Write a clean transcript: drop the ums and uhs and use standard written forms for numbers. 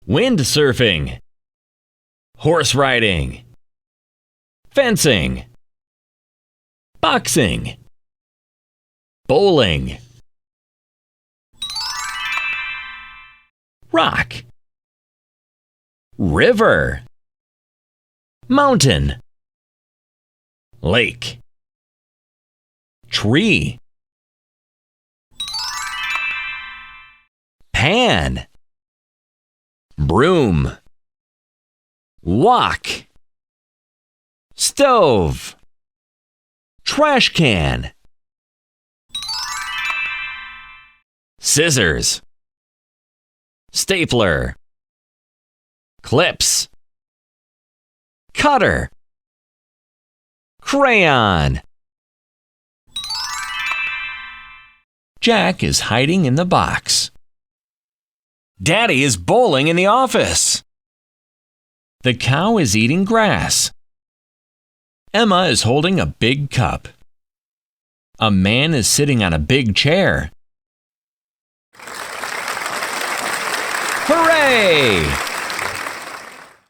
windsurfing, horse riding, fencing, boxing, bowling, rock, river, mountain, lake, tree, pan, broom, walk, stove, trash can, scissors, stapler, clips, cutter, crayon. Jack is hiding in the box. Daddy is bowling in the office. The cow is eating grass. Emma is holding a big cup. A man is sitting on a big chair. Hooray!